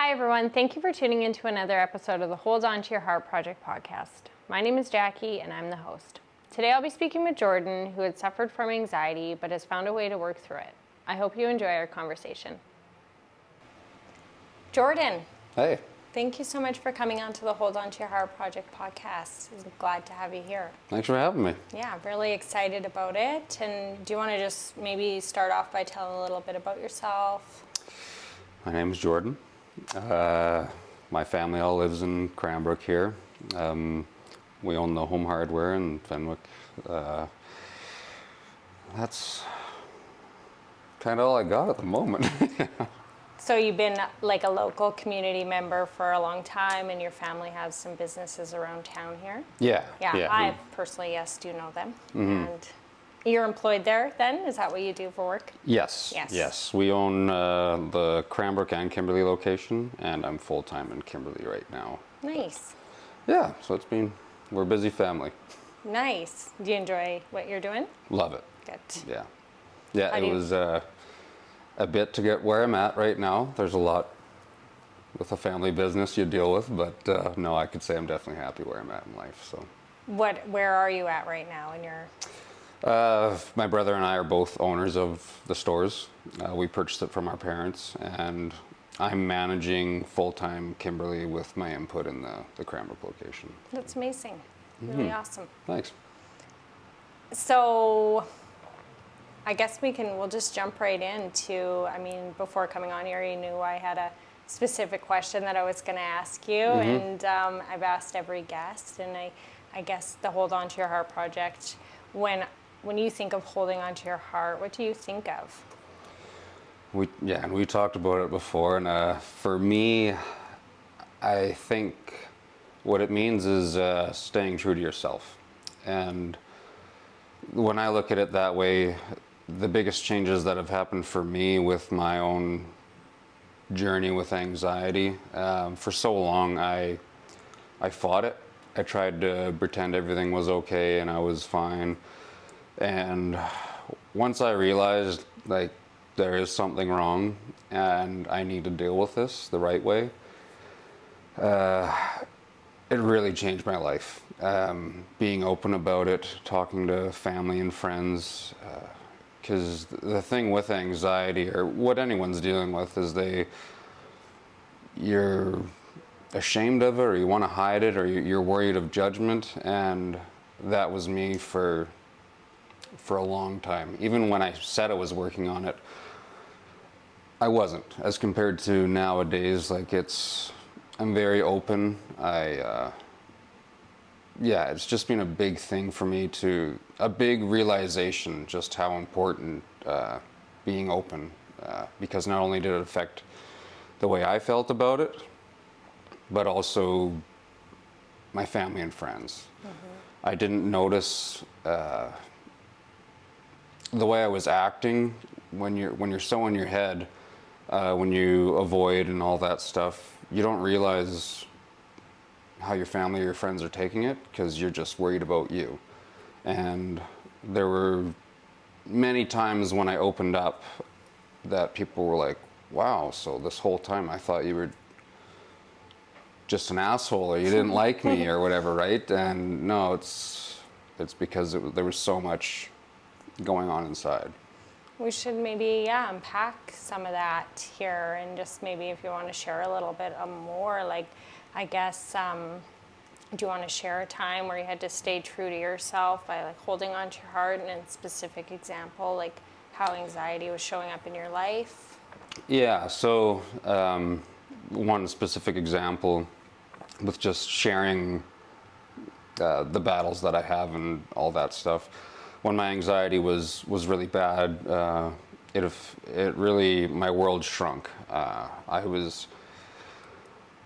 Hi everyone, thank you for tuning into another episode of the Hold On to Your Heart Project podcast. My name is Jackie and I'm the host. Today I'll be speaking with Jordan, who had suffered from anxiety but has found a way to work through it. I hope you enjoy our conversation. Jordan. Hey. Thank you so much for coming on to the Hold On to Your Heart Project podcast. I'm glad to have you here. Thanks for having me. Yeah, really excited about it. And do you want to just maybe start off by telling a little bit about yourself? My name is Jordan. My family all lives in Cranbrook here. We own the Home Hardware in Fenwick. That's kind of all I got at the moment. So you've been like a local community member for a long time, and your family has some businesses around town here? Yeah. I personally, yes, do know them. Mm-hmm. And you're employed there then? Is that what you do for work? Yes. We own the Cranbrook and Kimberley location, and I'm full-time in Kimberley right now. Nice. Yeah, so we're a busy family. Nice. Do you enjoy what you're doing? Love it. Good. Yeah, it was a bit to get where I'm at right now. There's a lot with a family business you deal with, but no, I could say I'm definitely happy where I'm at in life. So. Where are you at right now in your... My brother and I are both owners of the stores. We purchased it from our parents, and I'm managing full-time Kimberley with my input in the Cranbrook location. That's amazing. Really awesome. Thanks. So I guess we'll just jump right into, before coming on here, you knew I had a specific question that I was going to ask you, and I've asked every guest, and I guess the Hold On to Your Heart Project, when you think of holding on to your heart, what do you think of? We talked about it before, and for me, I think what it means is staying true to yourself. And when I look at it that way, the biggest changes that have happened for me with my own journey with anxiety, for so long I fought it. I tried to pretend everything was okay and I was fine. And once I realized there is something wrong and I need to deal with this the right way, it really changed my life. Being open about it, talking to family and friends, because the thing with anxiety, or what anyone's dealing with, is you're ashamed of it, or you want to hide it, or you're worried of judgment, and that was me for a long time. Even when I said I was working on it, I wasn't. As compared to nowadays, I'm very open. It's just been a big thing for me, a big realization just how important being open, because not only did it affect the way I felt about it, but also my family and friends. Mm-hmm. I didn't notice the way I was acting when you're so in your head, when you avoid and all that stuff. You don't realize how your family or your friends are taking it because you're just worried about you. And there were many times when I opened up that people were like, wow, so this whole time I thought you were just an asshole, or you didn't like me or whatever, right? And no, it's because there was so much going on inside. We should maybe unpack some of that here, and just maybe if you want to share a little bit more, I guess, do you want to share a time where you had to stay true to yourself by holding on to your heart, and a specific example, how anxiety was showing up in your life? Yeah, so one specific example with just sharing the battles that I have and all that stuff. When my anxiety was really bad, it really, my world shrunk. I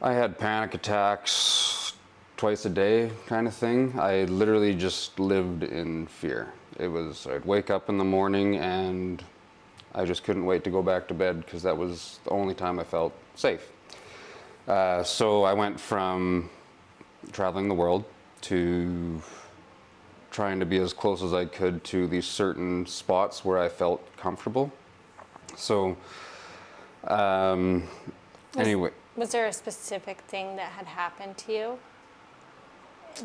had panic attacks twice a day kind of thing. I literally just lived in fear. I'd wake up in the morning and I just couldn't wait to go back to bed because that was the only time I felt safe. So I went from traveling the world to trying to be as close as I could to these certain spots where I felt comfortable. So anyway, Was there a specific thing that had happened to you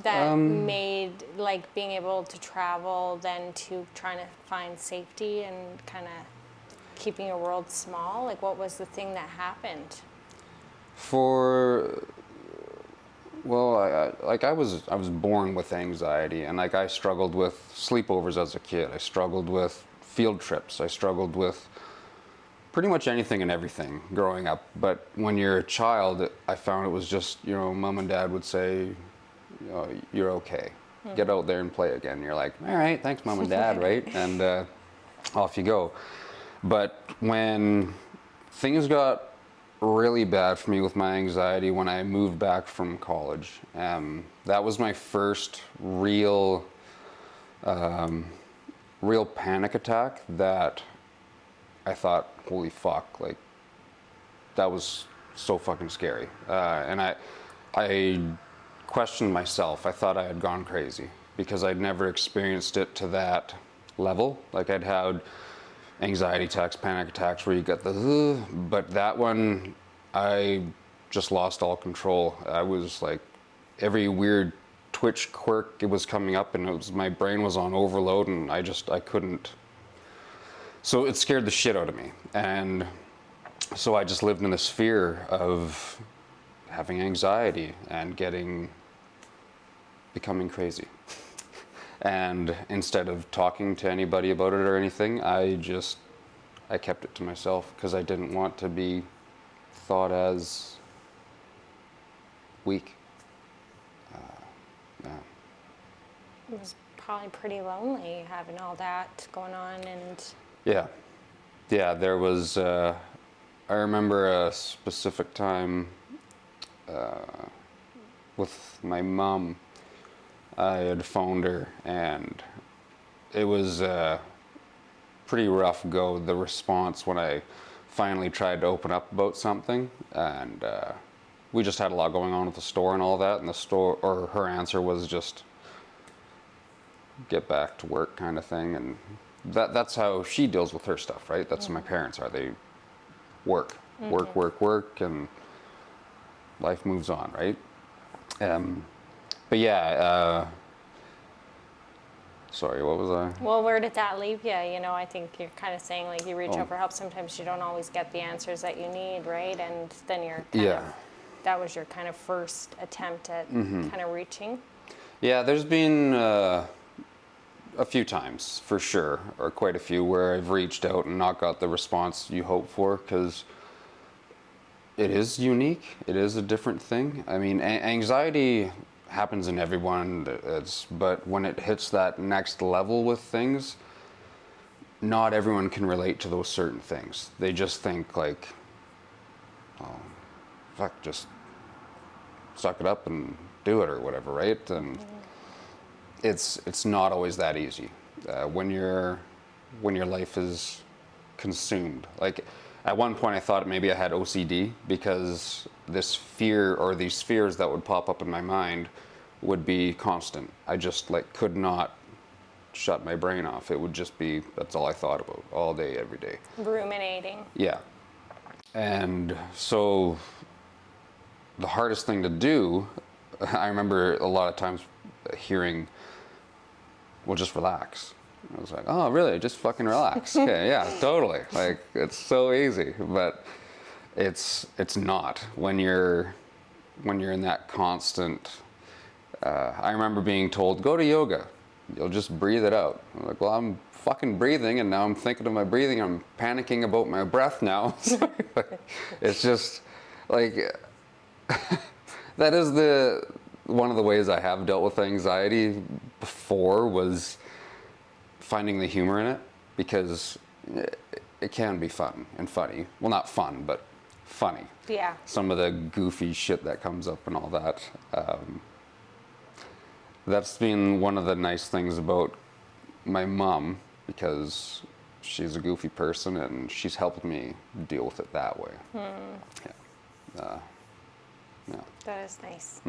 that made like being able to travel then to trying to find safety and kind of keeping your world small? Like what was the thing that happened? I was born with anxiety, and like I struggled with sleepovers as a kid. I struggled with field trips. I struggled with pretty much anything and everything growing up. But when you're a child, I found it was just, you know, mom and dad would say, you know, you're okay. Get out there and play again. You're like, all right, thanks, mom and dad, right? And off you go. But when things got really bad for me with my anxiety when I moved back from college, that was my first real panic attack that I thought, holy fuck, like that was so fucking scary. And I questioned myself. I thought I had gone crazy because I'd never experienced it to that level. Like I'd had anxiety attacks, panic attacks where you get the, but that one, I just lost all control. I was like, every weird twitch quirk, it was coming up and it was, my brain was on overload and I couldn't. So it scared the shit out of me. And so I just lived in this fear of having anxiety and becoming crazy. And instead of talking to anybody about it or anything, I kept it to myself because I didn't want to be thought as weak. Yeah. It was probably pretty lonely having all that going on and... Yeah, there was, I remember a specific time with my mom. I had phoned her and it was a pretty rough go, the response when I finally tried to open up about something. And we just had a lot going on with the store and all that, and the store, or her answer was just get back to work kind of thing. And that's how she deals with her stuff, right? That's how my parents are. They work, and life moves on, right? But yeah, sorry, what was I? Well, where did that leave you? You know, I think you're kind of saying like you reach out for help. Sometimes you don't always get the answers that you need, right? And then you're kind of, that was your kind of first attempt at kind of reaching. Yeah, there's been a few times for sure, or quite a few, where I've reached out and not got the response you hope for, because it is unique. It is a different thing. I mean, anxiety happens in everyone, but when it hits that next level with things, not everyone can relate to those certain things. They just think like, oh, fuck, just suck it up and do it or whatever, right? And it's not always that easy when your life is consumed. Like at one point I thought maybe I had OCD because this fear or these fears that would pop up in my mind would be constant. I just like could not shut my brain off. It would just be, that's all I thought about all day, every day. Ruminating. Yeah. And so the hardest thing to do, I remember a lot of times hearing, well, just relax. I was like, oh, really? Just fucking relax. Okay, yeah, totally. Like, it's so easy, but it's not when you're in that constant. I remember being told, go to yoga. You'll just breathe it out. I'm like, well, I'm fucking breathing, and now I'm thinking of my breathing. I'm panicking about my breath now. It's just like that is one of the ways I have dealt with anxiety before was finding the humor in it, because it can be fun and funny. Well, not fun, but funny. Yeah. Some of the goofy shit that comes up and all that. That's been one of the nice things about my mom, because she's a goofy person and she's helped me deal with it that way. Yeah. That is nice.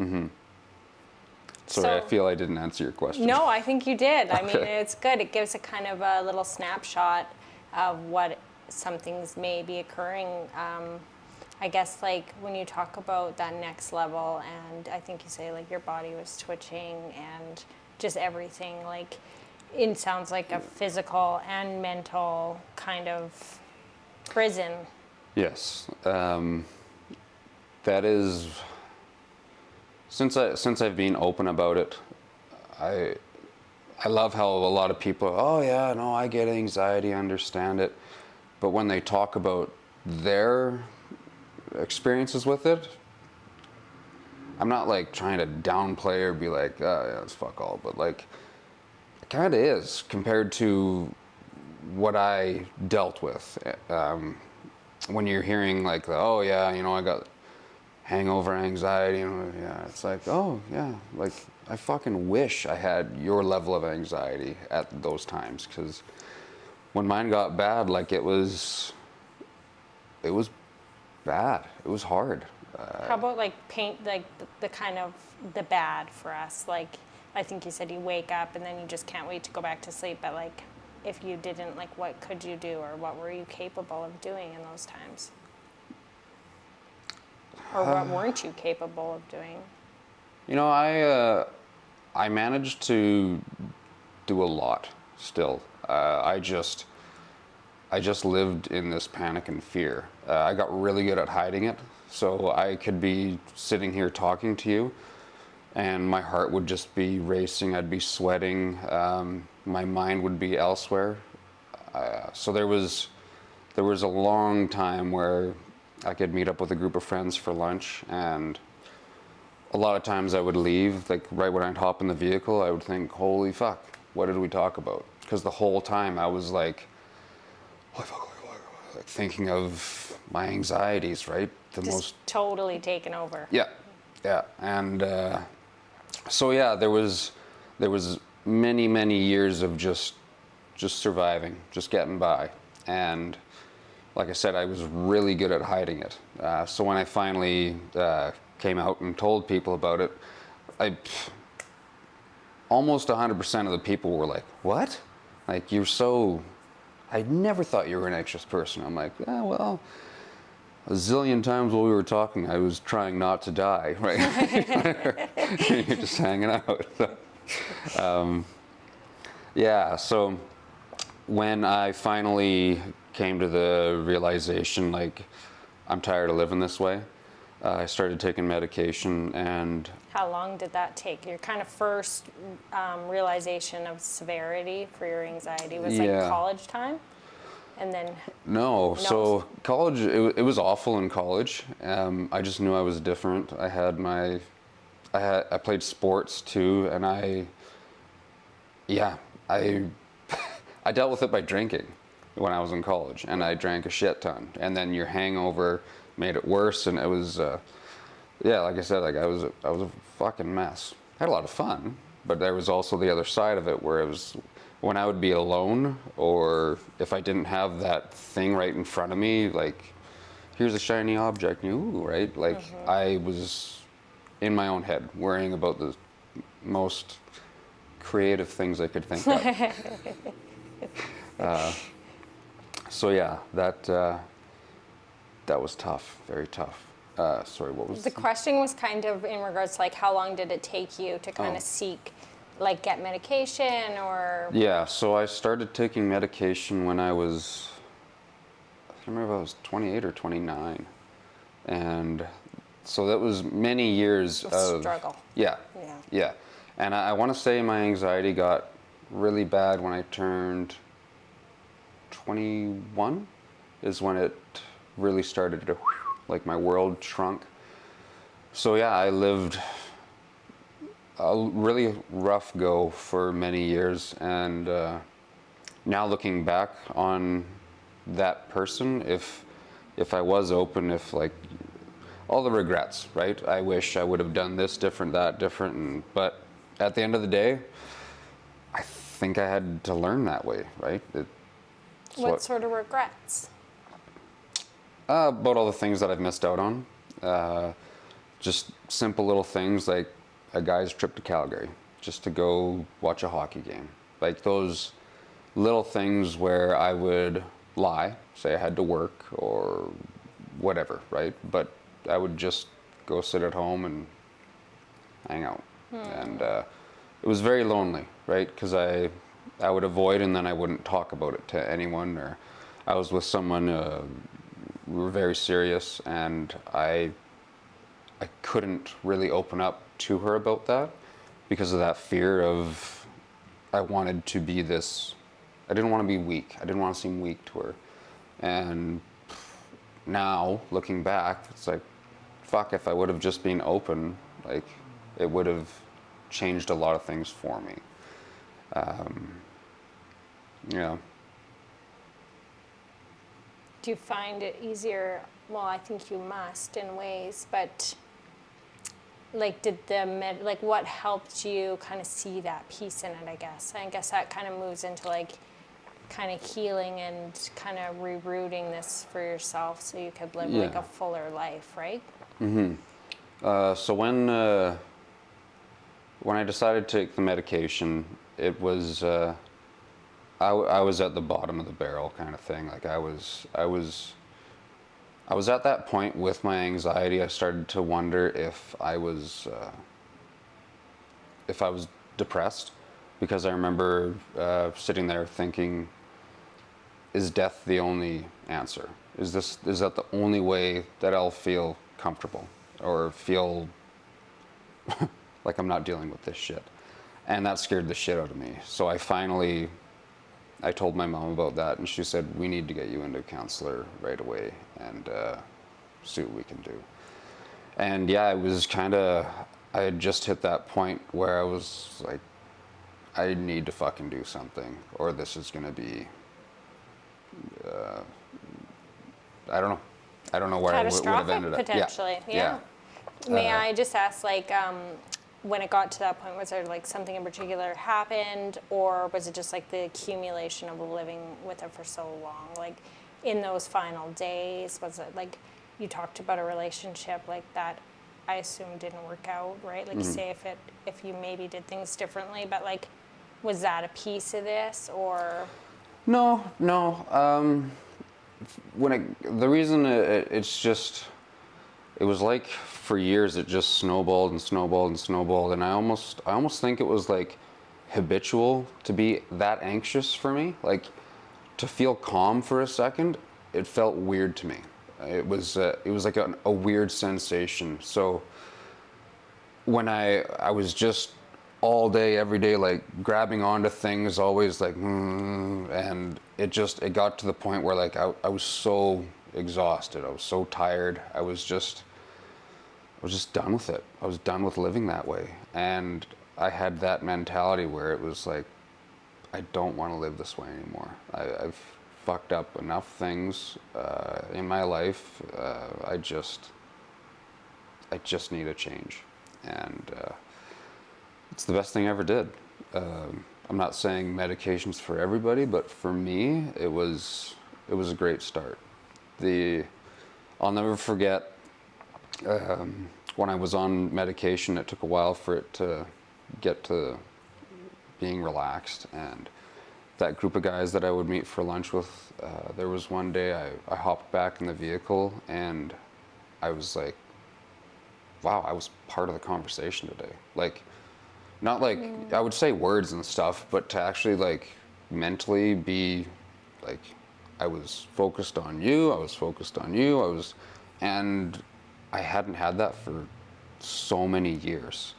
Sorry, I feel I didn't answer your question. No, I think you did. Okay. I mean, it's good. It gives a kind of a little snapshot of what some things may be occurring. I guess like when you talk about that next level, and I think you say like your body was twitching and just everything, like it sounds like a physical and mental kind of prison. Yes. That is, since I've been open about it, I love how a lot of people are, oh yeah, no, I get anxiety, I understand it. But when they talk about their experiences with it, I'm not like trying to downplay or be like, oh yeah, it's fuck all, but like, it kind of is compared to what I dealt with. When you're hearing like, oh yeah, you know, I got hangover anxiety, yeah, it's like, oh yeah, like I fucking wish I had your level of anxiety at those times, because when mine got bad, like it was bad. It was hard. How about like paint like the kind of the bad for us? Like I think you said you wake up and then you just can't wait to go back to sleep. But like if you didn't, like what could you do, or what were you capable of doing in those times? Or what weren't you capable of doing? You know, I managed to do a lot still. I just lived in this panic and fear. I got really good at hiding it. So I could be sitting here talking to you and my heart would just be racing. I'd be sweating. My mind would be elsewhere. So there was a long time where I could meet up with a group of friends for lunch, and a lot of times I would leave, like right when I'd hop in the vehicle, I would think, holy fuck, what did we talk about? Because the whole time I was like thinking of my anxieties, right? Just totally taken over. Yeah, yeah, and so yeah, there was many years of just surviving, just getting by, and like I said, I was really good at hiding it. So when I finally came out and told people about it, almost 100% of the people were like, "What? Like you're so? I never thought you were an anxious person." I'm like, "Yeah, well, a zillion times while we were talking, I was trying not to die, right? You're just hanging out." Yeah. So when I finally came to the realization, like, I'm tired of living this way, I started taking medication. And How long did that take? Your kind of first realization of severity for your anxiety was like college time? And then no, so college, it was awful in college. I just knew I was different. I played sports too, and I I dealt with it by drinking when I was in college, and I drank a shit ton. And then your hangover made it worse, and it was, like I said, like I was a fucking mess. I had a lot of fun, but there was also the other side of it, where it was when I would be alone, or if I didn't have that thing right in front of me, like here's a shiny object, ooh, right? Like I was in my own head, worrying about the most creative things I could think of. So yeah, that was tough, very tough. Sorry, what was the question was kind of in regards to like how long did it take you to kind of seek, like get medication or? Yeah, so I started taking medication when I was, I can't remember if I was 28 or 29, and so that was many years of struggle. Yeah. And I want to say my anxiety got really bad when I turned 21, is when it really started to, like my world shrunk. So yeah, I lived a really rough go for many years, and now looking back on that person, if I was open, if like all the regrets, right? I wish I would have done this different, that different, but at the end of the day, I think I had to learn that way, right? What sort of regrets? About all the things that I've missed out on. Just simple little things like a guy's trip to Calgary just to go watch a hockey game. Like those little things where I would lie, say I had to work or whatever, right? But I would just go sit at home and hang out. And it was very lonely, right? Because I would avoid, and then I wouldn't talk about it to anyone. Or I was with someone, we were very serious, and I couldn't really open up to her about that because of that fear of, I wanted to be this, I didn't want to be weak. I didn't want to seem weak to her. And now, looking back, it's like, fuck, if I would have just been open, like, it would have changed a lot of things for me. Yeah. Do you find it easier? Well, I think you must in ways, but like, like, what helped you kind of see that piece in it? I guess that kind of moves into like, kind of healing and kind of rerouting this for yourself, so you could live like a fuller life, right? So when I decided to take the medication, it was I was at the bottom of the barrel kind of thing. Like I was at that point with my anxiety. I started to wonder if I was depressed, because I remember sitting there thinking, is death the only answer? Is that the only way that I'll feel comfortable or feel like I'm not dealing with this shit? And that scared the shit out of me. So I told my mom about that, and she said, we need to get you into a counselor right away and see what we can do. And yeah, it was I had just hit that point where I was like, I need to fucking do something, or this is gonna be, I don't know where I would have ended up. Potentially, yeah. May I just ask, like, when it got to that point, was there like something in particular happened, or was it just like the accumulation of living with it for so long? Like, in those final days, was it like you talked about a relationship like that? I assume didn't work out, right? Like, say if you maybe did things differently, but like, was that a piece of this, or? No. The reason it's just, it was like for years it just snowballed and snowballed and snowballed, and I almost think it was like habitual to be that anxious for me. Like, to feel calm for a second, it felt weird to me. It was like a weird sensation. So when I was just all day, every day, like grabbing onto things, always like, and it got to the point where like I was so exhausted, I was so tired, I was just done with it. I was done with living that way, and I had that mentality where it was like, I don't want to live this way anymore. I've fucked up enough things in my life. I just need a change, and it's the best thing I ever did. I'm not saying medication's for everybody, but for me, it was a great start. I'll never forget when I was on medication. It took a while for it to get to being relaxed, and that group of guys that I would meet for lunch with, there was one day I hopped back in the vehicle, and I was like, wow, I was part of the conversation today. Like, not like, I would say words and stuff, but to actually like mentally be like, I was focused on you, and I hadn't had that for so many years.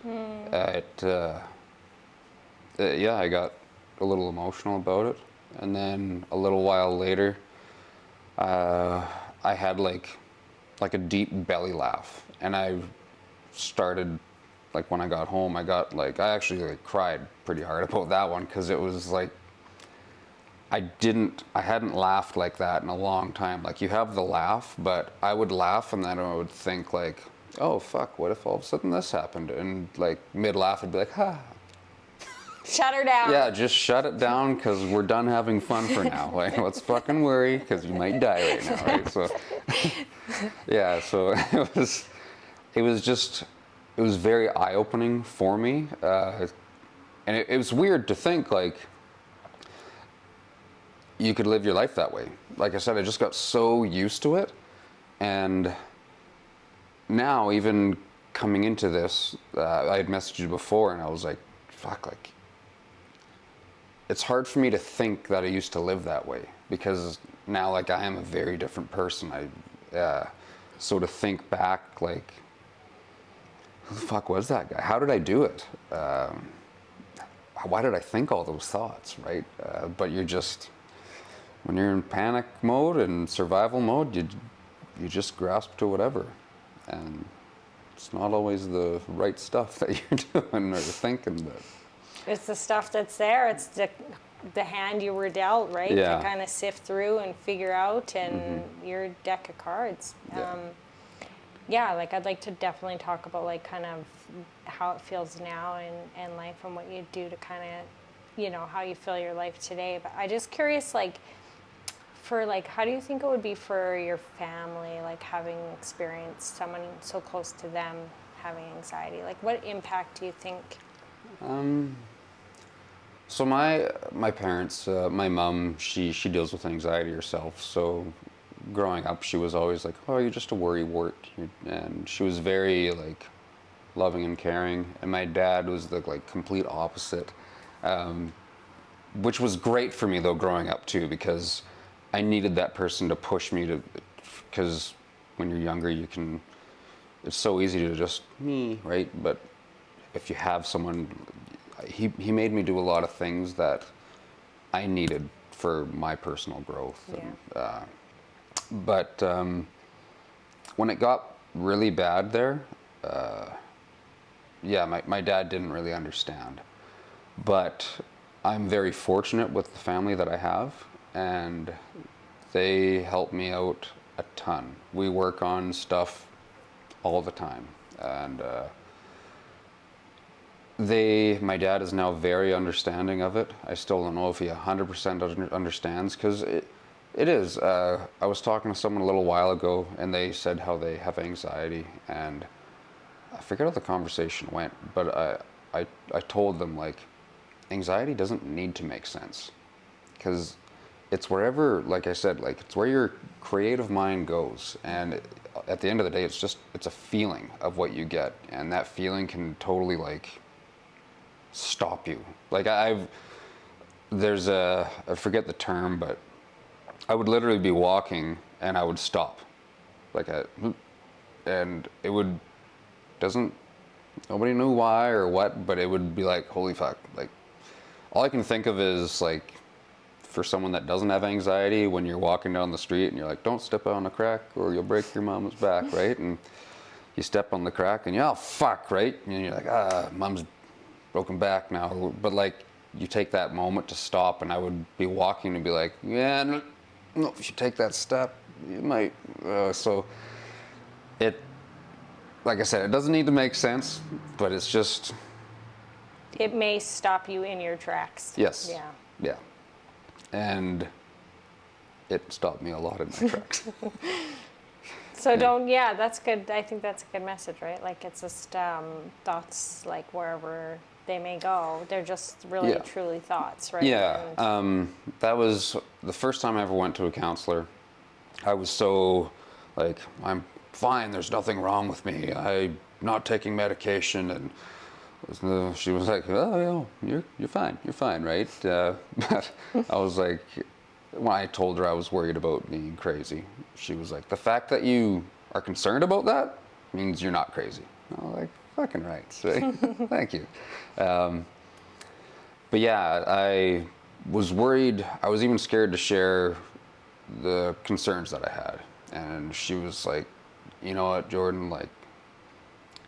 Yeah, I got a little emotional about it. And then a little while later, I had like a deep belly laugh. And I started, like when I got home, I actually like cried pretty hard about that one, because it was like, I hadn't laughed like that in a long time. Like, you have the laugh, but I would laugh and then I would think like, oh fuck, what if all of a sudden this happened? And like mid-laugh I'd be like, ha. Shut her down. Yeah, just shut it down, because we're done having fun for now. Like, let's fucking worry, because you might die right now, right? So, yeah, so it was very eye-opening for me. And it was weird to think, like, you could live your life that way. Like I said, I just got so used to it. And now, even coming into this, I had messaged you before, and I was like, fuck, like, it's hard for me to think that I used to live that way, because now, like, I am a very different person. So to think back, like, who the fuck was that guy? How did I do it? Why did I think all those thoughts, right? But you're just, when you're in panic mode and survival mode, you just grasp to whatever. And it's not always the right stuff that you're doing or thinking, but It's the stuff that's there. It's the hand you were dealt, right? Yeah. To kind of sift through and figure out, and your deck of cards. Yeah. Yeah, like I'd like to definitely talk about like kind of how it feels now in life and what you do to kind of, you know, how you feel your life today. But I just curious, like, for like, how do you think it would be for your family, like having experienced someone so close to them having anxiety? Like, what impact do you think? So my parents, my mom, she deals with anxiety herself. So growing up, she was always like, "Oh, you're just a worrywart," and she was very like loving and caring. And my dad was the like complete opposite, which was great for me though growing up too, because I needed that person to push me to, because when you're younger, it's so easy to just me, right? But if you have someone, he made me do a lot of things that I needed for my personal growth. Yeah. But when it got really bad there, yeah, my dad didn't really understand. But I'm very fortunate with the family that I have, and they help me out a ton. We work on stuff all the time, and my dad is now very understanding of it. I still don't know if he 100% understands, because it is. I was talking to someone a little while ago, and they said how they have anxiety, and I forget how the conversation went, but I told them, like, anxiety doesn't need to make sense, because it's wherever, like I said, like, it's where your creative mind goes, and at the end of the day, it's a feeling of what you get, and that feeling can totally like stop you. Like I forget the term, but I would literally be walking and I would stop, like and it would, nobody knew why or what, but it would be like, holy fuck, like all I can think of is like, for someone that doesn't have anxiety, when you're walking down the street and you're like, don't step on a crack or you'll break your mama's back, right? And you step on the crack and you're, oh fuck, right? And you're like, mom's broken back now. But like, you take that moment to stop, and I would be walking and be like, yeah, no, if you take that step, you might. So it, like I said, it doesn't need to make sense, but it's just. It may stop you in your tracks. Yes. Yeah. Yeah. And it stopped me a lot in my tracks. So yeah, that's good. I think that's a good message, right? Like, it's just thoughts, like wherever they may go, they're just really truly thoughts, right? Yeah. And that was the first time I ever went to a counselor. I was so like, I'm fine, there's nothing wrong with me, I'm not taking medication, and she was like, oh, yeah, you're fine, right? But I was like, when I told her I was worried about being crazy, she was like, the fact that you are concerned about that means you're not crazy. I was like, fucking right, so, thank you. But yeah, I was worried, I was even scared to share the concerns that I had. And she was like, you know what, Jordan, like,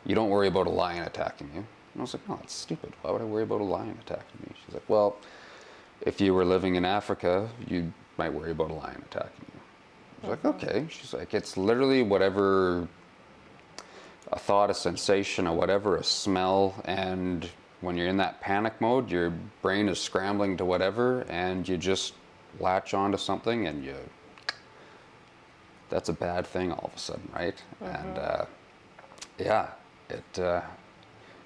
you don't worry about a lion attacking you. And I was like, no, that's stupid. Why would I worry about a lion attacking me? She's like, well, if you were living in Africa, you might worry about a lion attacking you. I was like, okay. She's like, it's literally whatever, a thought, a sensation, or whatever, a smell, and when you're in that panic mode, your brain is scrambling to whatever, and you just latch onto something, and that's a bad thing all of a sudden, right? And yeah,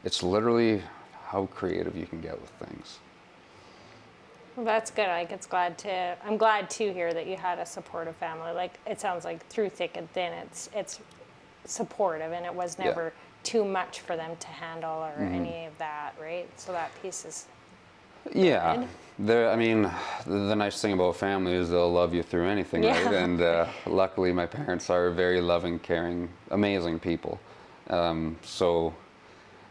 it's literally how creative you can get with things. Well, that's good. I'm glad to hear that you had a supportive family. Like, it sounds like through thick and thin, it's supportive, and it was Yeah. never too much for them to handle or Mm-hmm. any of that, right? So that piece is Yeah, good. I mean, the nice thing about family is they'll love you through anything, Yeah. right? And luckily, my parents are very loving, caring, amazing people. So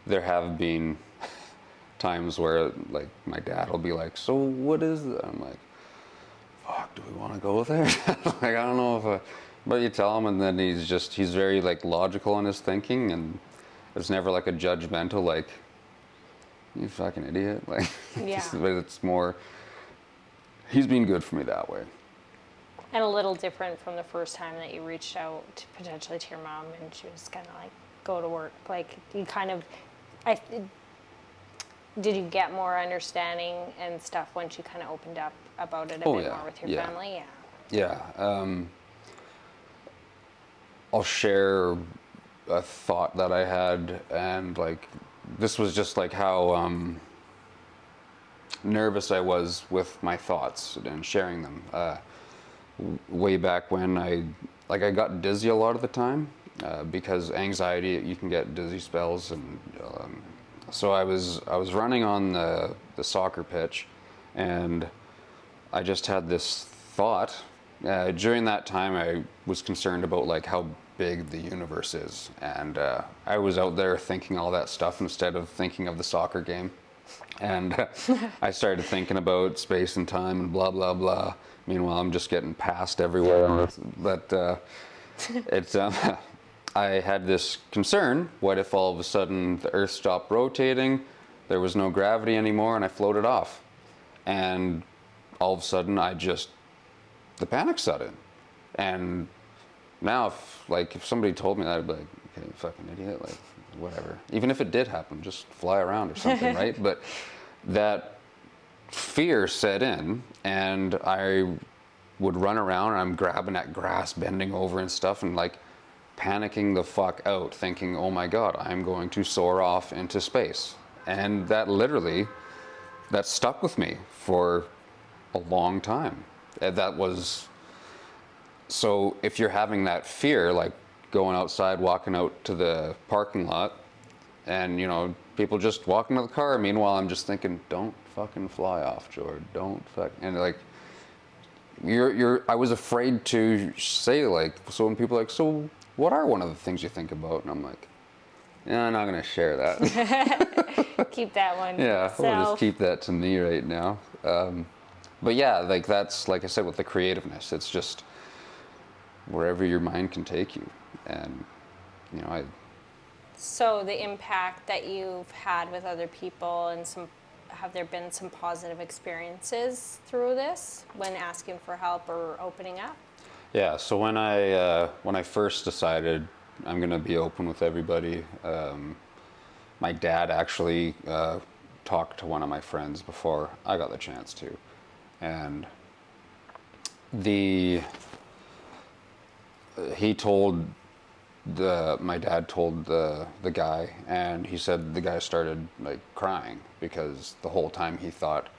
there have been times where, like, my dad will be like, "So what is it?" I'm like, "Fuck, do we want to go there?" Like, I don't know if but you tell him, and then he's very, like, logical in his thinking, and it's never like a judgmental, like, "You fucking idiot." Like, Yeah. but it's more, he's been good for me that way. And a little different from the first time that you reached out potentially to your mom and she was kind of like, go to work. Like, you kind of, I, did you get more understanding and stuff once you kind of opened up about it a Oh, bit yeah. more with your Yeah. family? Yeah. Yeah. I'll share a thought that I had, and, like, this was just like how nervous I was with my thoughts and sharing them. Way back when I got dizzy a lot of the time because anxiety, you can get dizzy spells, and so I was running on the soccer pitch, and I just had this thought. During that time, I was concerned about, like, how big the universe is, and I was out there thinking all that stuff instead of thinking of the soccer game. And I started thinking about space and time and blah blah blah. Meanwhile, I'm just getting passed everywhere. But it's I had this concern: what if all of a sudden the Earth stopped rotating, there was no gravity anymore, and I floated off? And all of a sudden, the panic set in. And now, if somebody told me that, I'd be like, "Okay, you fucking idiot," like, whatever. Even if it did happen, just fly around or something, right? But that fear set in, and I would run around, and I'm grabbing at grass, bending over and stuff, and, like, panicking the fuck out, thinking, "Oh my God, I'm going to soar off into space." And that stuck with me for a long time. That was So if you're having that fear, like going outside, walking out to the parking lot, and, people just walking to the car, meanwhile I'm just thinking, "Don't fucking fly off, George. Don't fuck." And, like, I was afraid to say, like, so when people are like, "So what are one of the things you think about?" And I'm like, "Yeah, I'm not gonna share that." Keep that one to Yeah, we'll just yourself. keep that to me right now. But yeah, like, that's, like I said, with the creativeness, it's just wherever your mind can take you. And, I So the impact that you've had with other people and have there been some positive experiences through this when asking for help or opening up? Yeah, so when I first decided I'm gonna be open with everybody, my dad actually talked to one of my friends before I got the chance to, and the he told my dad told the guy, and he said the guy started, like, crying because the whole time he thought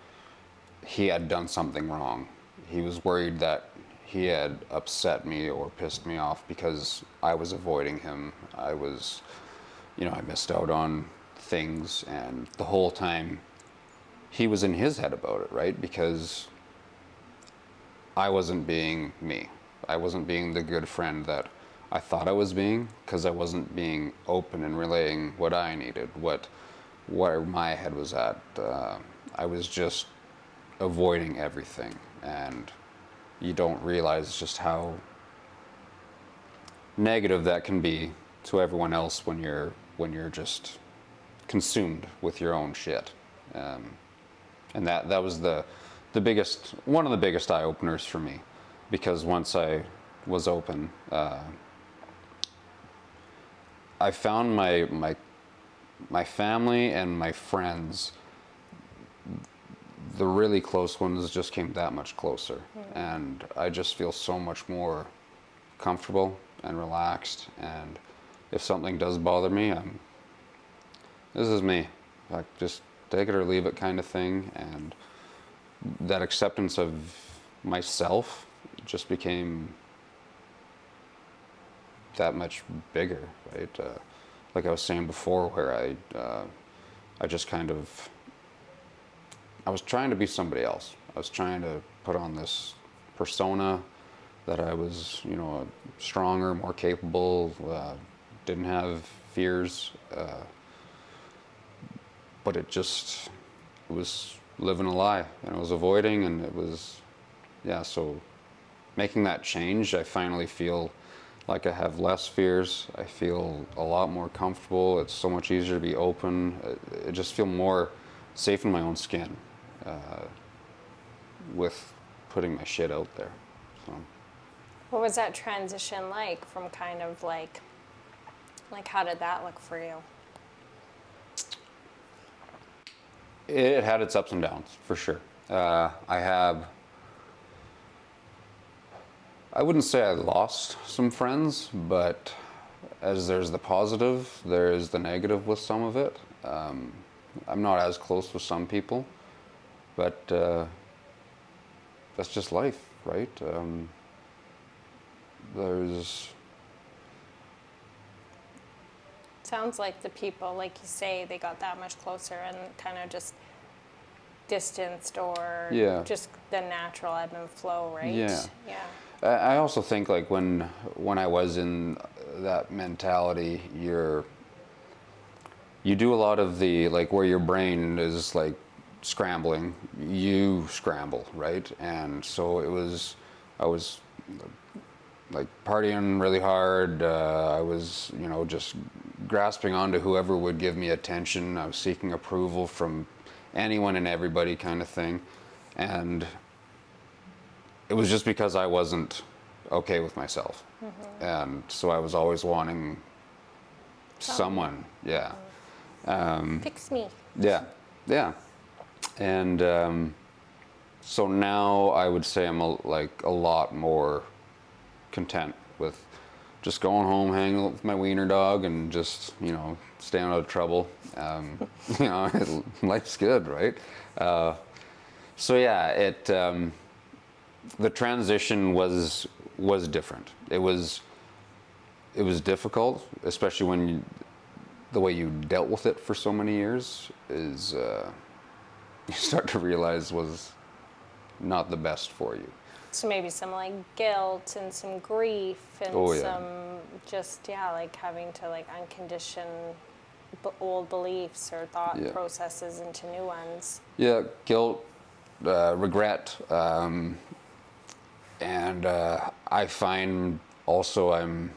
he had done something wrong. He was worried that he had upset me or pissed me off because I was avoiding him. I missed out on things, and the whole time he was in his head about it, right? Because I wasn't being me. I wasn't being the good friend that I thought I was being, because I wasn't being open and relaying what I needed, where my head was at. I was just avoiding everything, and you don't realize just how negative that can be to everyone else when you're just consumed with your own shit. And that was one of the biggest eye openers for me, because once I was open, I found my family and my friends, the really close ones, just came that much closer. And I just feel so much more comfortable and relaxed. And if something does bother me, this is me. Like, just take it or leave it kind of thing. And that acceptance of myself just became that much bigger, right? Like I was saying before, where I just kind of, I was trying to be somebody else. I was trying to put on this persona that I was, you know, stronger, more capable, didn't have fears, but it was living a lie, and it was avoiding, and it was, yeah, so making that change, I finally feel like I have less fears. I feel a lot more comfortable. It's so much easier to be open. I just feel more safe in my own skin with putting my shit out there. So. What was that transition like from kind of like how did that look for you? It had its ups and downs, for sure. I wouldn't say I lost some friends, but as there's the positive, there is the negative with some of it. I'm not as close with some people, but that's just life, right? Sounds like the people, like you say, they got that much closer and kind of just distanced, or just the natural ebb and flow, right? Yeah. Yeah. I also think like when I was in that mentality, you do a lot of the, like, where your brain is like scrambling, you scramble, right? And so I was like partying really hard. I was, you know, just grasping onto whoever would give me attention. I was seeking approval from anyone and everybody, kind of thing. And it was just because I wasn't okay with myself. Mm-hmm. And so I was always wanting someone, yeah. Fix me. Yeah, yeah. And so now I would say I'm a lot more content with just going home, hanging out with my wiener dog, and just, you know, staying out of trouble. You know, life's good, right? So yeah, the transition was different. It was difficult, especially when the way you dealt with it for so many years is you start to realize was not the best for you. So maybe some like guilt and some grief and some just, like having to like uncondition old beliefs or thought processes into new ones. Yeah, guilt, regret, and I find also I'm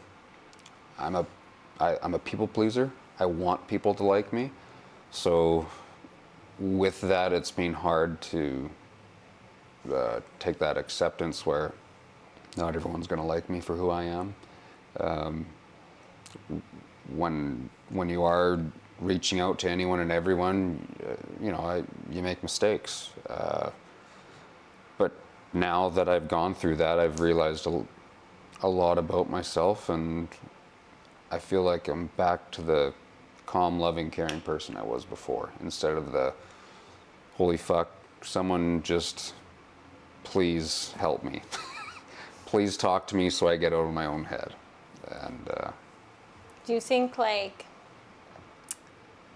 a people pleaser. I want people to like me, so with that, it's been hard to take that acceptance where not everyone's going to like me for who I am. When you are reaching out to anyone and everyone, you know, you make mistakes. But now that I've gone through that, I've realized a lot about myself, and I feel like I'm back to the calm, loving, caring person I was before, instead of the holy fuck, someone just please help me. Please talk to me so I get out of my own head. And do you think like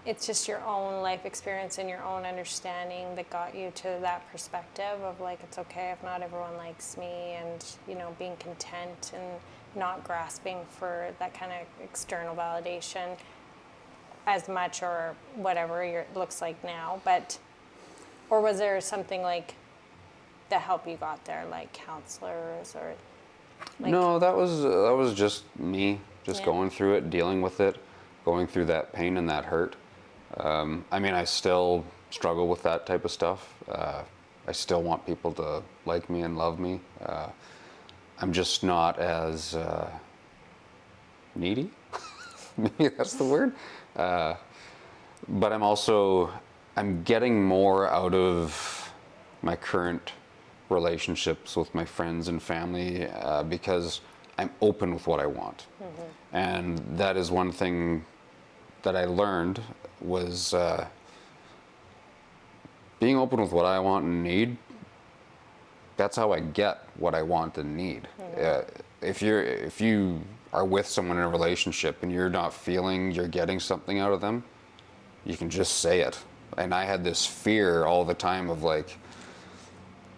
it's just your own life experience and your own understanding that got you to that perspective of like, it's okay if not everyone likes me, and, you know, being content and not grasping for that kind of external validation as much, or whatever it looks like now, or was there something like the help you got there, like counselors or like... No, that was just me, just going through it, dealing with it, going through that pain and that hurt. I mean, I still struggle with that type of stuff. I still want people to like me and love me. I'm just not as needy. Maybe that's the word. But I'm getting more out of my current relationships with my friends and family because I'm open with what I want. Mm-hmm. And that is one thing that I learned was being open with what I want and need that's how I get what I want and need. If you are with someone in a relationship and you're not feeling you're getting something out of them, you can just say it. And I had this fear all the time of like,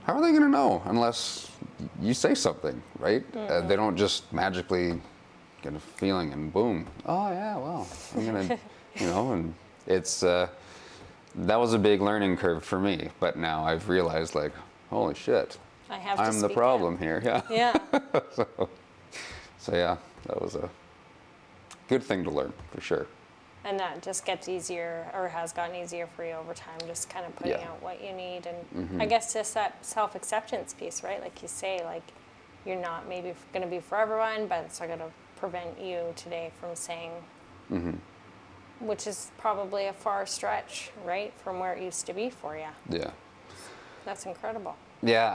how are they going to know unless you say something, right? They don't just magically get a feeling and boom, oh yeah, well, I'm going to, and it's, that was a big learning curve for me. But now I've realized like, holy shit, I'm the problem here. Yeah. Yeah. So yeah, that was a good thing to learn for sure. And that just gets easier, or has gotten easier for you over time, just kind of putting out what you need. And I guess just that self-acceptance piece, right? Like you say, like you're not maybe going to be for everyone, but it's not going to prevent you today from saying, which is probably a far stretch, right? From where it used to be for you. Yeah. That's incredible. Yeah,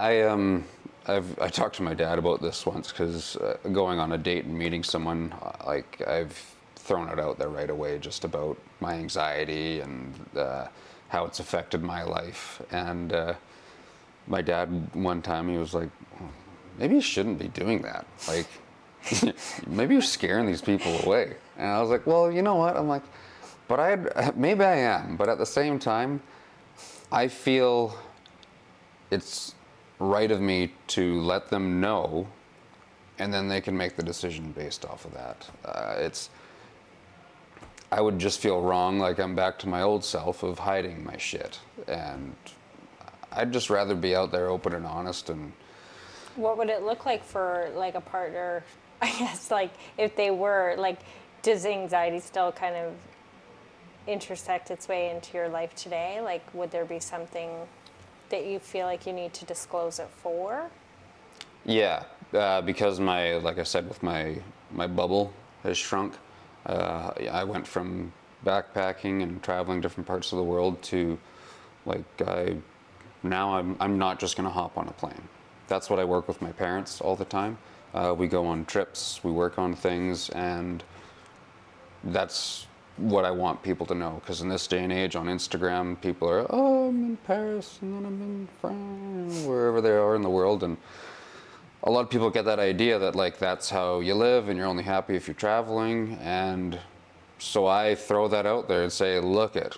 I talked to my dad about this once because going on a date and meeting someone, like I've thrown it out there right away just about my anxiety and how it's affected my life. And my dad one time, he was like, maybe you shouldn't be doing that. Like, maybe you're scaring these people away. And I was like, well, you know what? I'm like, but maybe I am. But at the same time, I feel it's right of me to let them know, and then they can make the decision based off of that. I would just feel wrong, like I'm back to my old self of hiding my shit. And I'd just rather be out there open and honest. And what would it look like for like a partner, I guess, like if they were, like, does anxiety still kind of intersect its way into your life today? Like, would there be something that you feel like you need to disclose it for? Yeah, because like I said, with my bubble has shrunk. I went from backpacking and traveling different parts of the world to like now I'm not just going to hop on a plane. That's what I work with my parents all the time. We go on trips, we work on things, and that's what I want people to know. Because in this day and age on Instagram, people are, oh, I'm in Paris and then I'm in France, wherever they are in the world. And a lot of people get that idea that like that's how you live and you're only happy if you're traveling. And so I throw that out there and say, look it,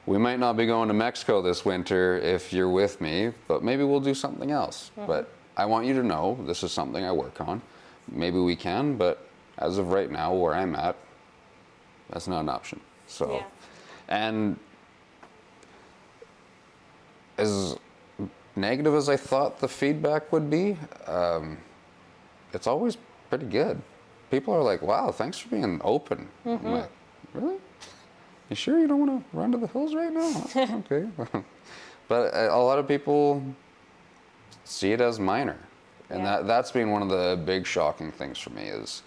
we might not be going to Mexico this winter if you're with me, but maybe we'll do something else. But I want you to know this is something I work on. Maybe we can, but as of right now, where I'm at, that's not an option. So, Yeah. and as negative as I thought the feedback would be, it's always pretty good. People are like, wow, thanks for being open. I'm like, really? You sure you don't want to run to the hills right now? Okay. But a lot of people see it as minor. And Yeah. that's been one of the big shocking things for me is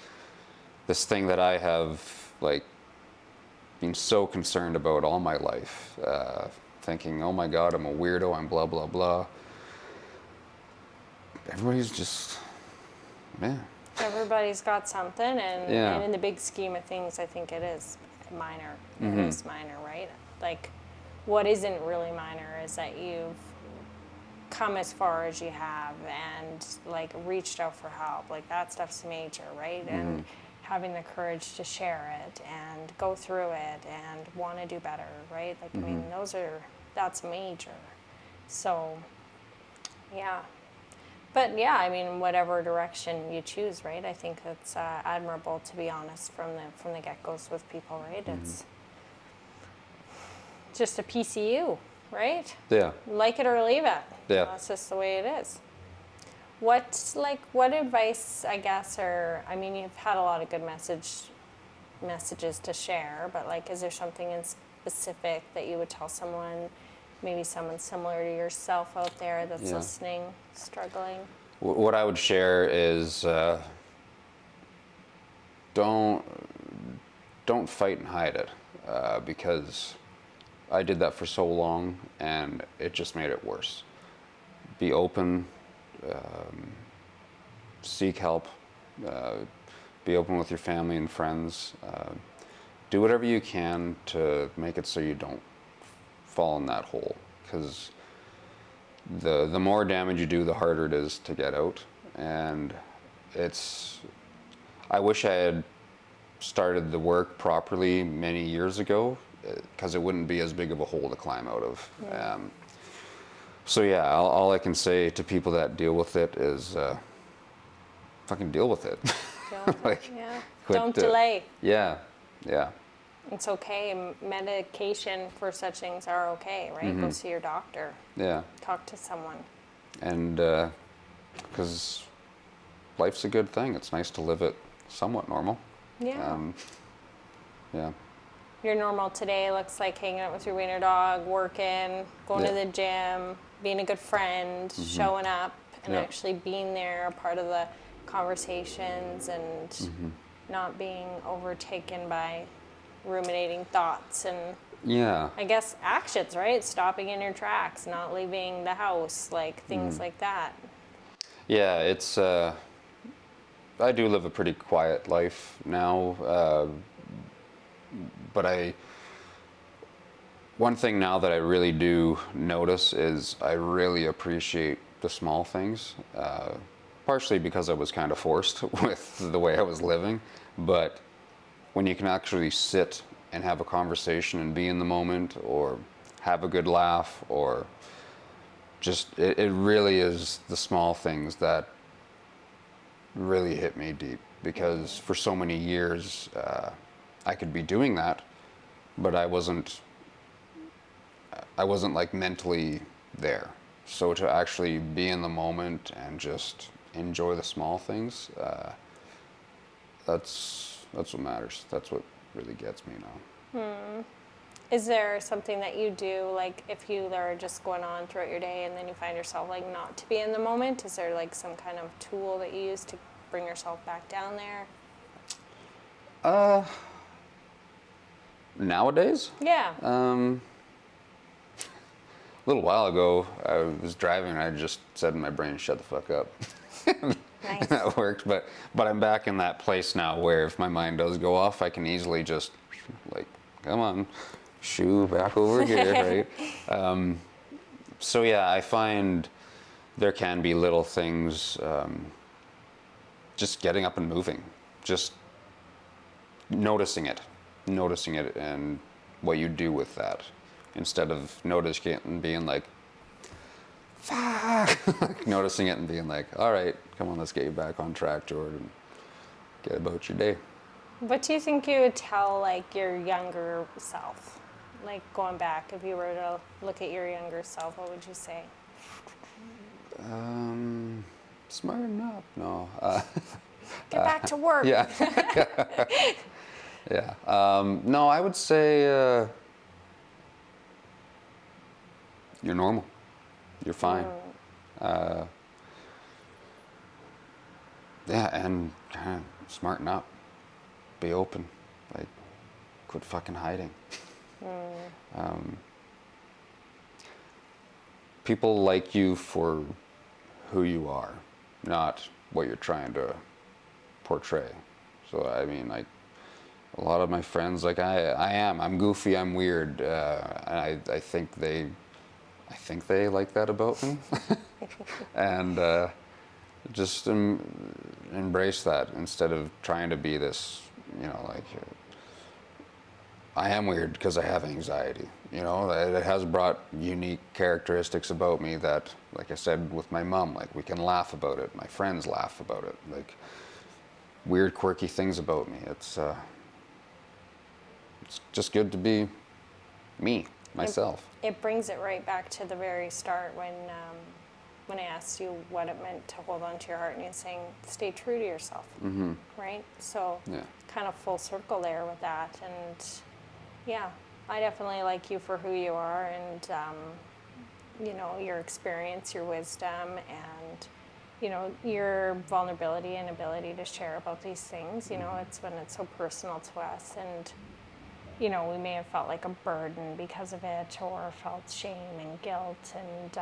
this thing that I have like been so concerned about all my life, thinking, oh my God, I'm a weirdo, I'm blah, blah, blah. Everybody's just, yeah. Everybody's got something, and, Yeah. and in the big scheme of things, I think it is minor. It is minor, right? Like, what isn't really minor is that you've come as far as you have and like reached out for help. Like that stuff's major, right? And having the courage to share it and go through it and want to do better, right? Like, I mean, that's major. So, yeah. But yeah, I mean, whatever direction you choose, right? I think it's admirable, to be honest, from the get-goes with people, right? It's just a piece of you, right? Yeah. Like it or leave it. Yeah. That's just the way it is. What advice, I guess, or, I mean, you've had a lot of good messages to share, but like, is there something in specific that you would tell someone, maybe someone similar to yourself out there that's listening, struggling? What I would share is don't fight and hide it, because I did that for so long and it just made it worse. Be open, seek help, be open with your family and friends. Do whatever you can to make it so you don't fall in that hole, because the more damage you do, the harder it is to get out. And I wish I had started the work properly many years ago, because it wouldn't be as big of a hole to climb out of. Yeah. So yeah, all I can say to people that deal with it is fucking deal with it. Like, Yeah. quit, Don't delay. Yeah, yeah. It's okay. Medication for such things are okay, right? Go see your doctor. Yeah. Talk to someone. And because life's a good thing. It's nice to live it somewhat normal. Yeah. Yeah. Your normal today looks like hanging out with your wiener dog, working, going to Yeah. the gym, being a good friend, showing up, and Yeah. actually being there, a part of the conversations, and not being overtaken by ruminating thoughts and Yeah. I guess actions, right? Stopping in your tracks, not leaving the house, like things like that. Yeah, it's I do live a pretty quiet life now, but one thing now that I really do notice is I really appreciate the small things, partially because I was kind of forced with the way I was living, but when you can actually sit and have a conversation and be in the moment, or have a good laugh, or just, it really is the small things that really hit me deep, because for so many years I could be doing that, but I wasn't like mentally there. So to actually be in the moment and just enjoy the small things, that's what matters. That's what really gets me now. Is there something that you do, like if you are just going on throughout your day and then you find yourself like not to be in the moment? Is there like some kind of tool that you use to bring yourself back down there? Nowadays, Yeah. a little while ago, I was driving and I just said in my brain, "Shut the fuck up." Nice. That worked, but I'm back in that place now where if my mind does go off, I can easily just like, come on, shoo, back over here, right? So yeah, I find there can be little things, just getting up and moving, just noticing it, and what you do with that, instead of noticing it and being like, fuck, noticing it and being like, all right, come on, let's get you back on track, Jordan. Get about your day. What do you think you would tell like your younger self? Like going back, if you were to look at your younger self, what would you say? Smarten up. No. Get back to work. Yeah. Yeah. No, I would say you're normal. You're fine. Yeah, and smarten up. Be open. Like, quit fucking hiding. People like you for who you are, not what you're trying to portray. So, I mean, like, a lot of my friends, like I'm goofy, I'm weird, and I think they like that about me. And just embrace that instead of trying to be this, like, I am weird because I have anxiety. It has brought unique characteristics about me that, like I said, with my mom, like, we can laugh about it. My friends laugh about it. Like, weird, quirky things about me. It's just good to be me, myself. It brings it right back to the very start when I asked you what it meant to hold on to your heart, and you're saying stay true to yourself, right? So Yeah. kind of full circle there with that, and yeah, I definitely like you for who you are, and your experience, your wisdom, and your vulnerability and ability to share about these things. It's when it's so personal to us, and we may have felt like a burden because of it, or felt shame and guilt, and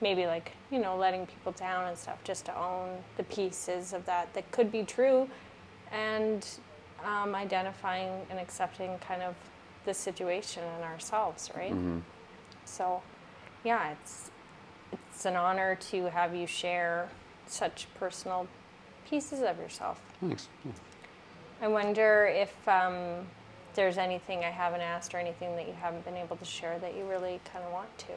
maybe like, letting people down and stuff, just to own the pieces of that could be true, and identifying and accepting kind of the situation and ourselves, right? So, yeah, it's an honor to have you share such personal pieces of yourself. Thanks. Yeah. I wonder if there's anything I haven't asked or anything that you haven't been able to share that you really kind of want to.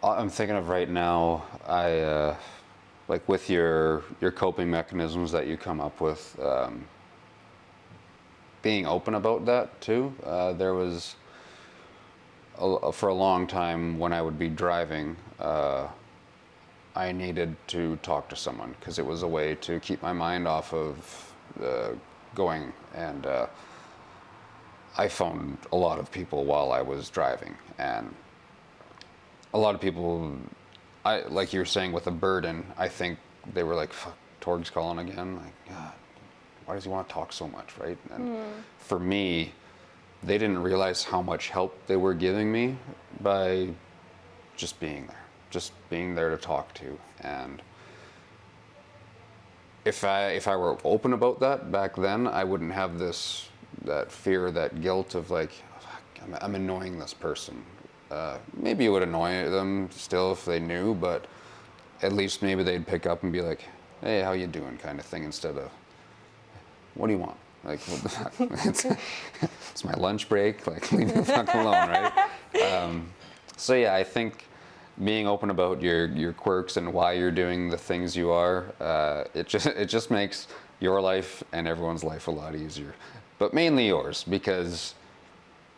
I'm thinking of right now, like with your coping mechanisms that you come up with, being open about that too. There was, for a long time when I would be driving, I needed to talk to someone because it was a way to keep my mind off of going. And I phoned a lot of people while I was driving, and a lot of people, like you were saying with a burden, I think they were like, fuck, Torg's calling again. Like, God, why does he want to talk so much, right? And for me, they didn't realize how much help they were giving me by just being there to talk to. And if I were open about that back then, I wouldn't have that fear, that guilt of like, fuck, I'm annoying this person. Maybe it would annoy them still if they knew, but at least maybe they'd pick up and be like, hey, how you doing, kind of thing, instead of, what do you want? Like, what the fuck? It's my lunch break, like, leave me the fuck alone, right? So yeah, I think being open about your quirks and why you're doing the things you are, it just makes your life and everyone's life a lot easier. But mainly yours, because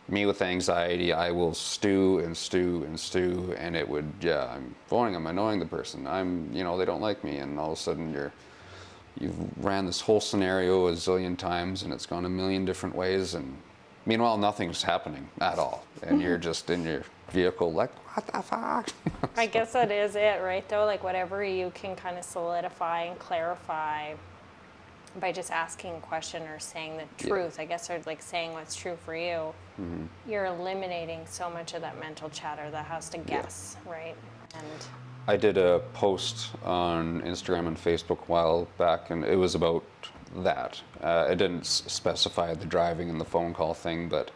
me with anxiety, I will stew and stew and stew, and it would, yeah, I'm phoning, I'm annoying the person, they don't like me, and all of a sudden you've ran this whole scenario a zillion times, and it's gone a million different ways, and meanwhile nothing's happening at all, and you're just in your vehicle like, what the fuck? I guess that is it, right, though? Like, whatever you can kind of solidify and clarify by just asking a question or saying the truth, I guess, or like saying what's true for you, you're eliminating so much of that mental chatter that has to guess, right? And I did a post on Instagram and Facebook a while back, and it was about that. It didn't specify the driving and the phone call thing, but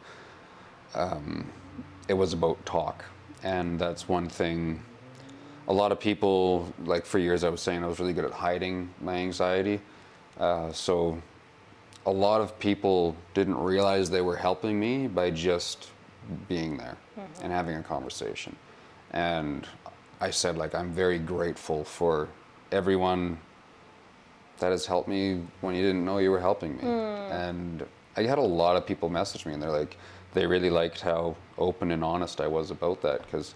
it was about talk. And that's one thing. A lot of people, like for years I was saying I was really good at hiding my anxiety. So a lot of people didn't realize they were helping me by just being there and having a conversation. And I said, like, I'm very grateful for everyone that has helped me when you didn't know you were helping me. And I had a lot of people message me, and they're like, they really liked how open and honest I was about that, because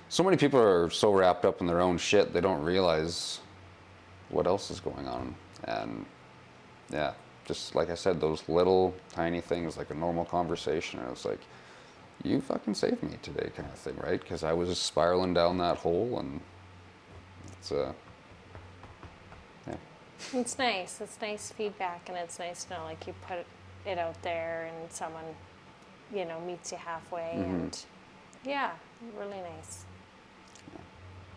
so many people are so wrapped up in their own shit, they don't realize what else is going on. And yeah, just like I said, those little tiny things, like a normal conversation, and it was like, you fucking saved me today, kind of thing, right? Because I was just spiraling down that hole, and it's yeah. it's nice. It's nice feedback, and it's nice to know, like, you put it out there and someone, meets you halfway, and yeah, really nice.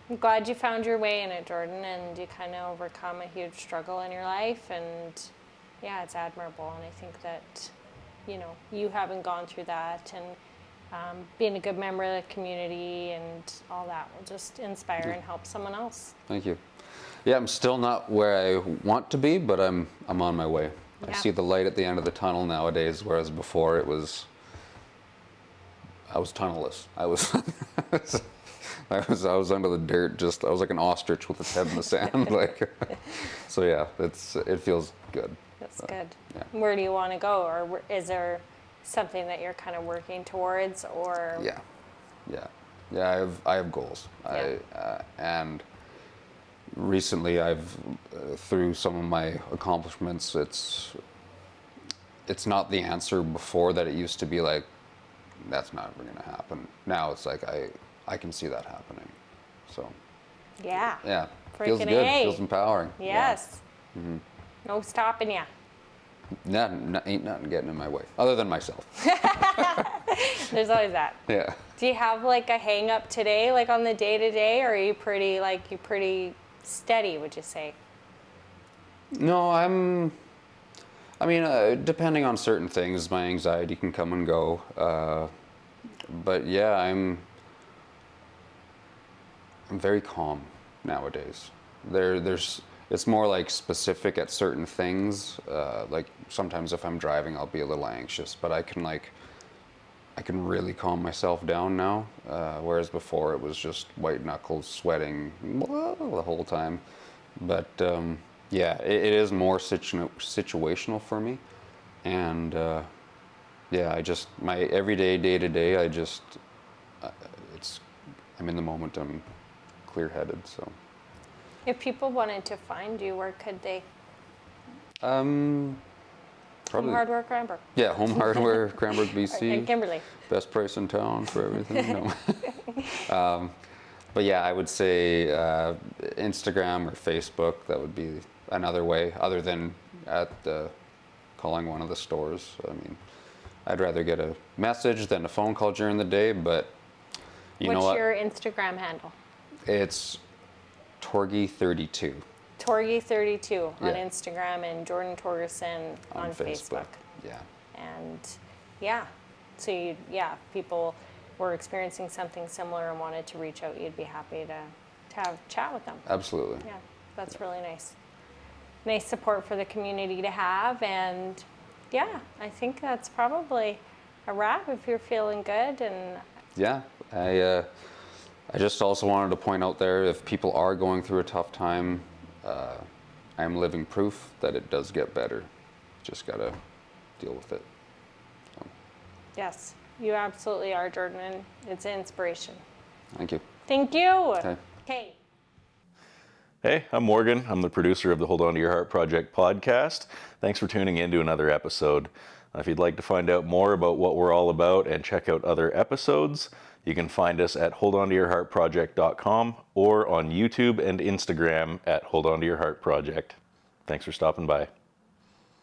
I'm glad you found your way in it, Jordan, and you kind of overcome a huge struggle in your life, and yeah, it's admirable. And I think that, you having gone through that and being a good member of the community and all that will just inspire and help someone else. Thank you. Yeah, I'm still not where I want to be, but I'm on my way. Yeah. I see the light at the end of the tunnel nowadays, whereas before I was tunnelless. I was under the dirt. I was like an ostrich with its head in the sand. Like, so yeah, it feels good. That's good. Yeah. Where do you want to go, or is there something that you're kind of working towards, or? Yeah. I have goals. Yeah. And recently, I've through some of my accomplishments, it's not the answer before that it used to be like, that's not ever going to happen. Now it's like I can see that happening. So Yeah. yeah, Freaking feels good. A. Feels empowering. Yes. Yeah. No stopping ya. Ain't nothing getting in my way, other than myself. There's always that. Yeah. Do you have like a hang up today, like on the day to day, or are you pretty steady, would you say? No, depending on certain things, my anxiety can come and go. But yeah, I'm very calm nowadays. It's more like specific at certain things. Like sometimes if I'm driving, I'll be a little anxious, but I can really calm myself down now. Whereas before it was just white knuckles, sweating the whole time. But yeah, it is more situational for me, and yeah, my everyday, day to day, it's I'm in the moment. I'm clear-headed, so. If people wanted to find you, where could they? Home Hardware Cranbrook. Yeah, Home Hardware, Cranbrook, And BC. Kimberly. Best price in town for everything. No. But yeah, I would say Instagram or Facebook. That would be another way, other than calling one of the stores. I mean, I'd rather get a message than a phone call during the day. But you know What's what? your Instagram handle? It's Torgy32. Torgy32 on Yeah. Instagram, and Jordan Torgerson on Facebook. Yeah. And yeah, so people were experiencing something similar and wanted to reach out, you'd be happy to have a chat with them. Absolutely. Yeah, that's really nice. Nice support for the community to have. And yeah, I think that's probably a wrap if you're feeling good. And Yeah, I just also wanted to point out there, if people are going through a tough time, I'm living proof that it does get better. Just gotta deal with it. So, yes, you absolutely are, Jordan, and it's an inspiration. thank you. Thank you. Okay. Okay. Hey, I'm Morgan. I'm the producer of the Hold On to Your Heart Project podcast. Thanks for tuning in to another episode. If you'd like to find out more about what we're all about and check out other episodes, you can find us at holdontoyourheartproject.com or on YouTube and Instagram at Hold On to Your Heart Project. Thanks for stopping by.